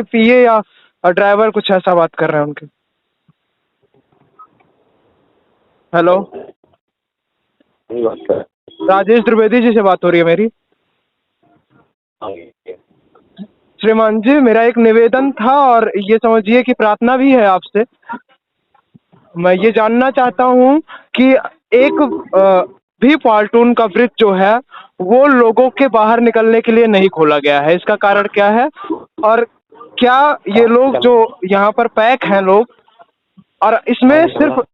पीए या ड्राइवर कुछ ऐसा बात कर रहे हैं उनके। हेलो, सही बात कर। राजेश द्विवेदी जी से बात हो रही है मेरी। श्रीमान जी, मेरा एक निवेदन था और ये समझिए कि प्रार्थना भी है आपसे। मैं ये जानना चाहता हूँ कि एक भी पॉल्टून का ब्रिज जो है वो लोगों के बाहर निकलने के लिए नहीं खोला गया है। इसका कारण क्या है? और क्या ये लोग जो यहाँ पर पैक हैं लोग, और इसमें सिर्फ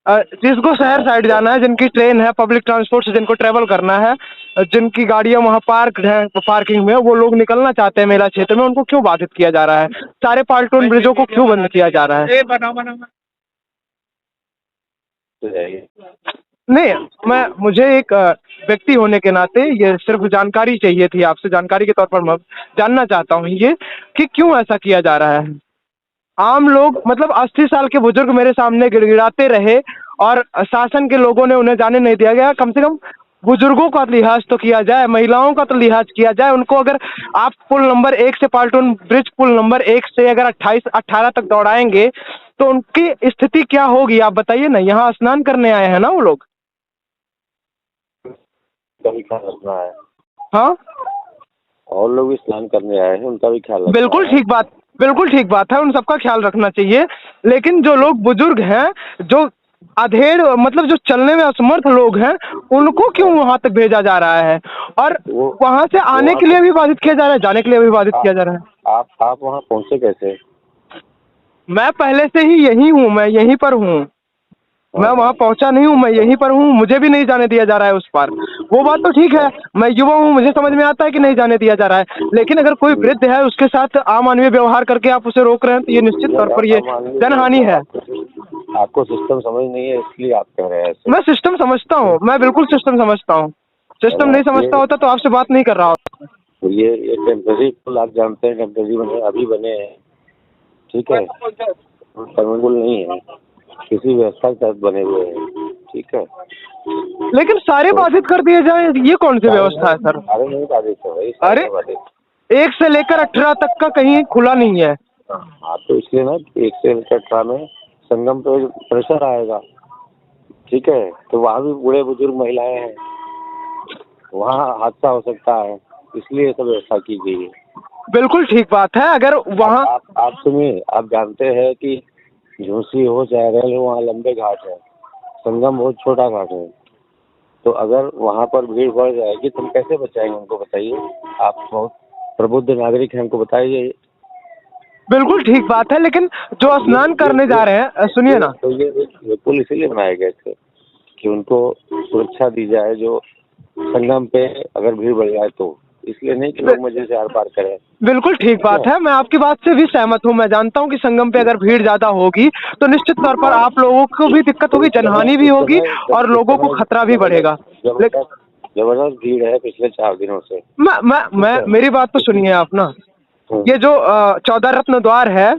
जिसको शहर साइड जाना है, जिनकी ट्रेन है, पब्लिक ट्रांसपोर्ट से जिनको ट्रेवल करना है, जिनकी गाड़ियां वहाँ पार्क है, पार्किंग में, वो लोग निकलना चाहते हैं मेला क्षेत्र में, उनको क्यों बाधित किया जा रहा है? सारे पॉल्टून ब्रिजों को क्यों बंद किया जा रहा है? नहीं, मुझे एक व्यक्ति होने के नाते ये सिर्फ जानकारी चाहिए थी आपसे, जानकारी के तौर पर मैं जानना चाहता हूँ ये कि क्यों ऐसा किया जा रहा है। आम लोग, मतलब 80 साल के बुजुर्ग मेरे सामने गिड़गिड़ाते रहे और शासन के लोगों ने उन्हें जाने नहीं दिया गया। कम से कम बुजुर्गों का लिहाज तो किया जाए, महिलाओं का तो लिहाज किया जाए। उनको अगर आप पुल नंबर 1 से, पॉल्टून ब्रिज पुल नंबर 1 से अगर 28-18 तक दौड़ाएंगे तो उनकी स्थिति क्या होगी आप बताइए ना। यहाँ स्नान करने आए हैं ना वो लोग। भी ख्याल रखना है। हाँ, और लोग भी स्नान करने आए हैं, उनका भी ख्याल रखना बिल्कुल है। ठीक बात, बिल्कुल ठीक बात है, उन सबका ख्याल रखना चाहिए। लेकिन जो लोग बुजुर्ग हैं, जो अधेड़, मतलब जो चलने में असमर्थ लोग हैं, उनको क्यों वहां तक भेजा जा रहा है? और वहां से आने के लिए भी बाधित किया जा रहा है, जाने के लिए भी बाधित किया जा रहा है। आप वहाँ पहुँचे कैसे? मैं पहले से ही यही हूँ, मैं यहीं पर हूँ। मैं वहां पहुंचा नहीं हूँ, मैं यहीं पर हूँ। मुझे भी नहीं जाने दिया जा रहा है उस पार। वो बात तो ठीक है, मैं युवा हूँ, मुझे समझ में आता है कि नहीं जाने दिया जा रहा है। लेकिन अगर कोई वृद्ध है, उसके साथ अमानवीय व्यवहार करके आप उसे रोक रहे हैं, तो ये निश्चित तौर पर ये जनहानि है। आपको सिस्टम समझ नहीं है, इसलिए आप कह रहे हैं ऐसे। मैं सिस्टम समझता हूँ, मैं बिल्कुल सिस्टम समझता हूँ। सिस्टम नहीं समझता होता तो आपसे बात नहीं कर रहा होता। ये टेम्पररी पुल आप जानते हैं, टेम्पररी बने, अभी बने हैं, ठीक है, परमानेंट नहीं है, किसी व्यवस्था के तहत बने हुए हैं, ठीक है। लेकिन सारे बाधित कर दिए जाए, ये कौन सी व्यवस्था है सर? अरे नहीं बाधित है भाई, अरे 1 से लेकर 18 तक का कहीं खुला नहीं है। हाँ, तो इसलिए ना 1 से लेकर 18 में संगम पे प्रेशर आएगा, ठीक है, तो वहाँ भी बूढ़े बुजुर्ग महिलाएं हैं, वहाँ हादसा हो सकता है, इसलिए ये सब व्यवस्था की गई है। बिल्कुल ठीक बात है। अगर वहाँ आप सुनिए, आप जानते हैं कि झूसी हो चाहे रेल हो, वहाँ लंबे घाट है, संगम बहुत छोटा घाट है, तो अगर वहाँ पर भीड़ बढ़ जाएगी तो हम कैसे बचाएंगे उनको, बताइए। आप बहुत प्रबुद्ध नागरिक हैं, हमको बताइए। बिल्कुल ठीक बात है, लेकिन जो स्नान करने जा रहे हैं, सुनिए ना, तो ये पुल इसीलिए बनाए गए थे कि उनको सुरक्षा दी जाए, जो संगम पे अगर भीड़ बढ़ जाए तो, इसलिए नहीं कि लोग मजे से आर पार करें। बिल्कुल ठीक बात है, मैं आपकी बात से भी सहमत हूँ। मैं जानता हूँ कि संगम पे अगर भीड़ ज्यादा होगी तो निश्चित तौर पर आप लोगों को भी दिक्कत होगी, जनहानि भी होगी और लोगों को खतरा भी बढ़ेगा। जबरदस्त भीड़ है पिछले 4 दिनों से। मैं मेरी बात तो सुनिए आप ना। ये जो 14 रत्न द्वार है,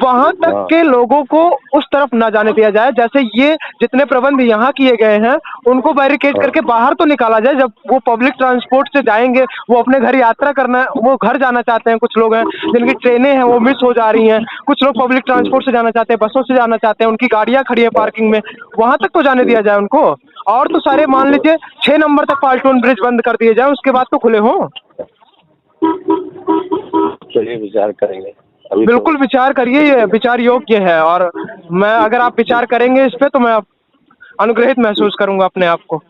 वहां तक के लोगों को उस तरफ ना जाने दिया जाए। जैसे ये जितने प्रबंध यहाँ किए गए हैं, उनको बैरिकेड करके बाहर तो निकाला जाए। जब वो पब्लिक ट्रांसपोर्ट से जाएंगे, वो अपने घर यात्रा करना, वो घर जाना चाहते हैं। कुछ लोग हैं जिनकी ट्रेनें हैं वो मिस हो जा रही हैं, कुछ लोग पब्लिक ट्रांसपोर्ट से जाना चाहते हैं, बसों से जाना चाहते हैं, उनकी गाड़ियां खड़ी है पार्किंग में, वहां तक तो जाने दिया जाए उनको। और तो सारे मान लीजिए 6 नंबर तक पॉल्टून ब्रिज बंद कर दिए जाए, उसके बाद तो खुले हों। चलिए विचार करेंगे। बिल्कुल विचार करिए, ये विचार योग्य है। और मैं, अगर आप विचार करेंगे इस पे, तो मैं अनुग्रहित महसूस करूंगा अपने आप को।